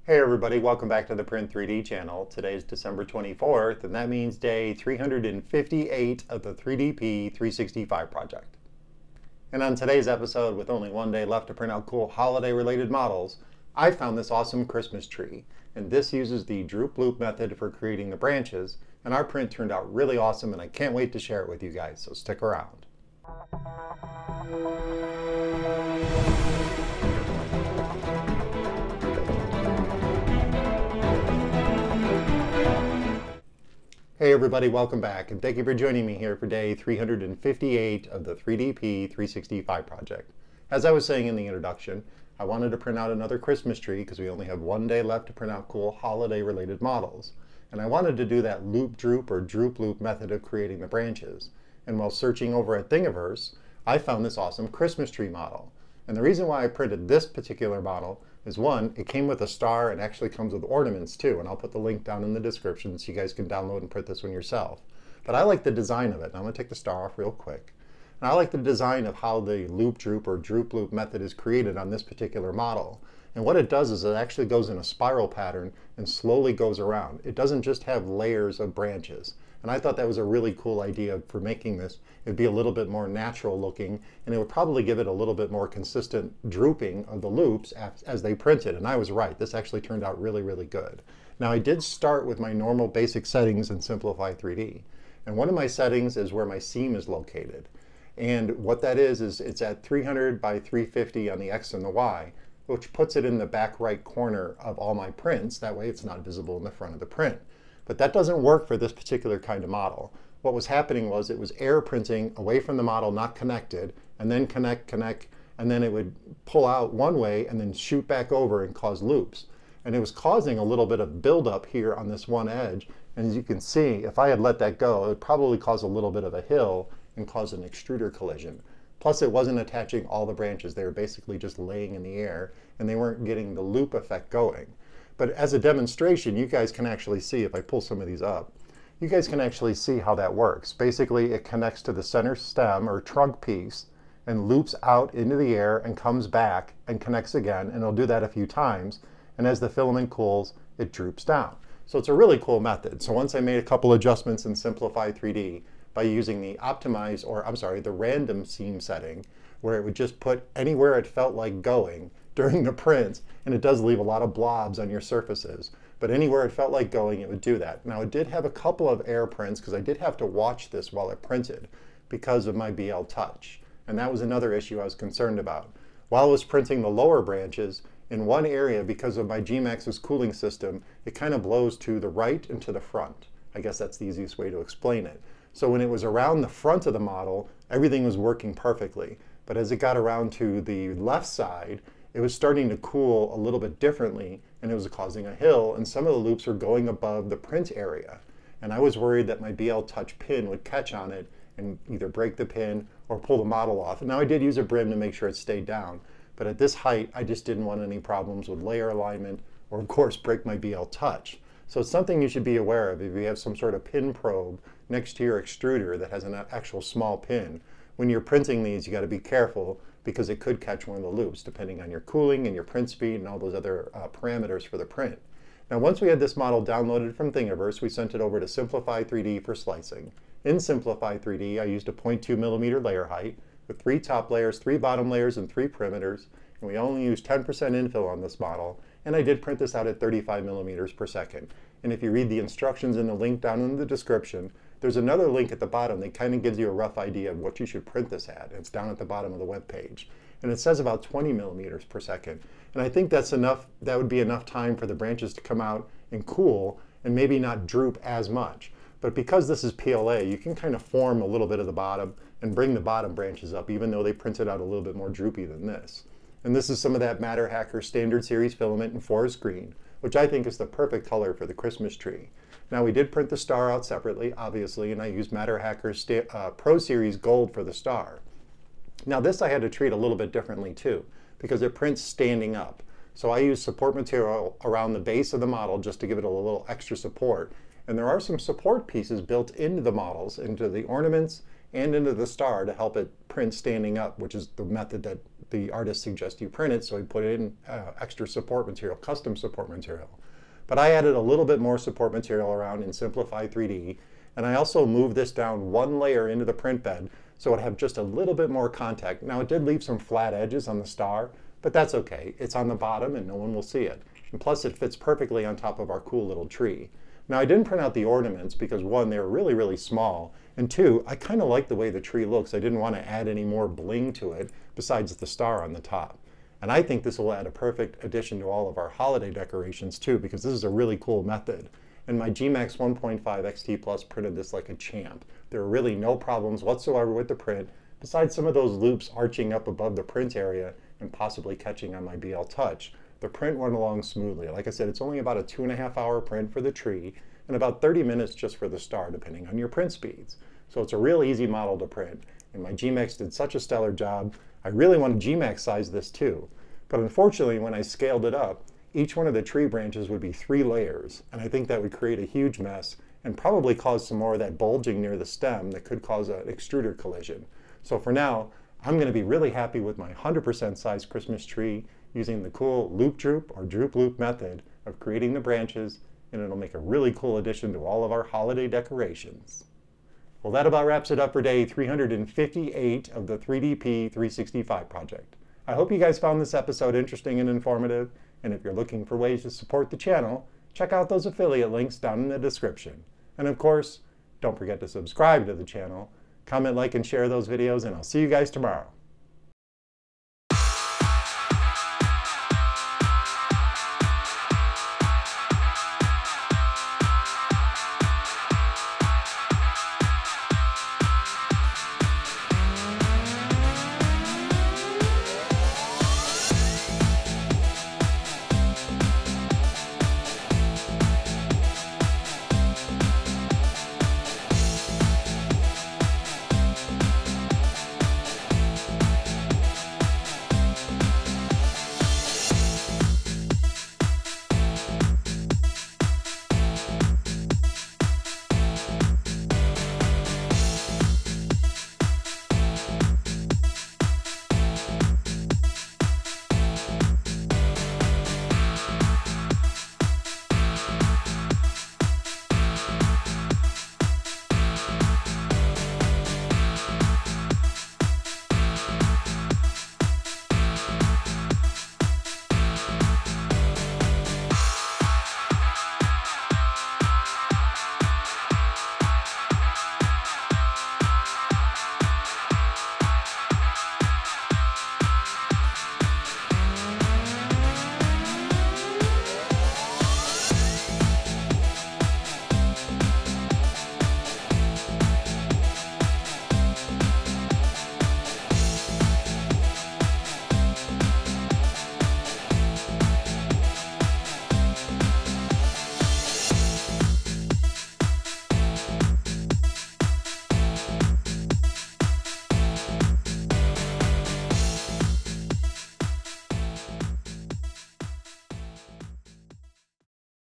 Hey everybody, welcome back to the Print 3D channel. Today is December 24th, and that means day 358 of the 3DP 365 project. And on today's episode, with only one day left to print out cool holiday-related models, I found this awesome Christmas tree. And this uses the Drooloop method for creating the branches, and our print turned out really awesome, and I can't wait to share it with you guys, so stick around. Hey everybody, welcome back, and thank you for joining me here for day 358 of the 3DP 365 project. As I was saying in the introduction, I wanted to print out another Christmas tree because we only have one day left to print out cool holiday-related models. And I wanted to do that loop droop or droop loop method of creating the branches. And while searching over at Thingiverse, I found this awesome Christmas tree model. And the reason why I printed this particular model is, one, it came with a star and actually comes with ornaments too, and I'll put the link down in the description so you guys can download and print this one yourself. But I like the design of it, and I'm going to take the star off real quick. And I like the design of how the loop droop or droop loop method is created on this particular model. And what it does is it actually goes in a spiral pattern and slowly goes around. It doesn't just have layers of branches. And I thought that was a really cool idea for making this. It'd be a little bit more natural looking, and it would probably give it a little bit more consistent drooping of the loops as they printed. And I was right. This actually turned out really, really good. Now I did start with my normal basic settings in Simplify 3D. And one of my settings is where my seam is located. And what that is it's at 300 by 350 on the X and the Y, which puts it in the back right corner of all my prints. That way it's not visible in the front of the print. But that doesn't work for this particular kind of model. What was happening was it was air printing away from the model, not connected, and then connect, and then it would pull out one way and then shoot back over and cause loops. And it was causing a little bit of buildup here on this one edge. And as you can see, if I had let that go, it would probably cause a little bit of a hill and cause an extruder collision. Plus it wasn't attaching all the branches. They were basically just laying in the air, and they weren't getting the loop effect going. But as a demonstration, you guys can actually see, if I pull some of these up, you guys can actually see how that works. Basically, it connects to the center stem or trunk piece and loops out into the air and comes back and connects again, and it'll do that a few times. And as the filament cools, it droops down. So it's a really cool method. So once I made a couple adjustments in Simplify 3D by using the optimize, or I'm sorry, the random seam setting, where it would just put anywhere it felt like going during the print, and it does leave a lot of blobs on your surfaces, but anywhere it felt like going, it would do that. Now it did have a couple of air prints because I did have to watch this while it printed because of my BL Touch, and that was another issue I was concerned about. While I was printing the lower branches, in one area, because of my gMax's cooling system, it kind of blows to the right and to the front. I guess that's the easiest way to explain it. So when it was around the front of the model, everything was working perfectly. But as it got around to the left side, it was starting to cool a little bit differently, and it was causing a hill, and some of the loops were going above the print area. And I was worried that my BL Touch pin would catch on it and either break the pin or pull the model off. And now I did use a brim to make sure it stayed down. But at this height, I just didn't want any problems with layer alignment or, of course, break my BL Touch. So it's something you should be aware of if you have some sort of pin probe next to your extruder that has an actual small pin. When you're printing these, you got to be careful because it could catch one of the loops depending on your cooling and your print speed and all those other parameters for the print. Now once we had this model downloaded from Thingiverse, we sent it over to Simplify 3D for slicing. In Simplify 3D, I used a 0.2mm layer height with 3 top layers, 3 bottom layers, and 3 perimeters, and we only used 10% infill on this model, and I did print this out at 35mm per second. And if you read the instructions in the link down in the description, there's another link at the bottom that kind of gives you a rough idea of what you should print this at. It's down at the bottom of the web page. And it says about 20mm per second. And I think that's enough, that would be enough time for the branches to come out and cool and maybe not droop as much. But because this is PLA, you can kind of form a little bit of the bottom and bring the bottom branches up, even though they printed out a little bit more droopy than this. And this is some of that Matter Hacker Standard Series filament in forest green, which I think is the perfect color for the Christmas tree. Now we did print the star out separately, obviously, and I used Matter Hacker's Pro Series Gold for the star. Now this I had to treat a little bit differently too, because it prints standing up. So I used support material around the base of the model just to give it a little extra support. And there are some support pieces built into the models, into the ornaments and into the star to help it print standing up, which is the method that the artist suggests you print it, so he put in extra support material, custom support material. But I added a little bit more support material around in Simplify 3D, and I also moved this down one layer into the print bed so it would have just a little bit more contact. Now it did leave some flat edges on the star, but that's okay. It's on the bottom and no one will see it. And plus it fits perfectly on top of our cool little tree. Now I didn't print out the ornaments because one, they were really, really small, and two, I kind of like the way the tree looks. I didn't want to add any more bling to it besides the star on the top. And I think this will add a perfect addition to all of our holiday decorations too, because this is a really cool method. And my gMax 1.5 XT Plus printed this like a champ. There were really no problems whatsoever with the print, besides some of those loops arching up above the print area and possibly catching on my BL Touch. The print went along smoothly. Like I said, it's only about a 2.5 hour print for the tree and about 30 minutes just for the star, depending on your print speeds. So it's a real easy model to print. And my gMax did such a stellar job. I really want to gMax size this too. But unfortunately, when I scaled it up, each one of the tree branches would be 3 layers. And I think that would create a huge mess and probably cause some more of that bulging near the stem that could cause an extruder collision. So for now, I'm going to be really happy with my 100% size Christmas tree using the cool loop droop or droop loop method of creating the branches, and it'll make a really cool addition to all of our holiday decorations. Well, that about wraps it up for day 358 of the 3DP 365 project. I hope you guys found this episode interesting and informative, and if you're looking for ways to support the channel, check out those affiliate links down in the description. And of course, don't forget to subscribe to the channel, comment, like, and share those videos, and I'll see you guys tomorrow.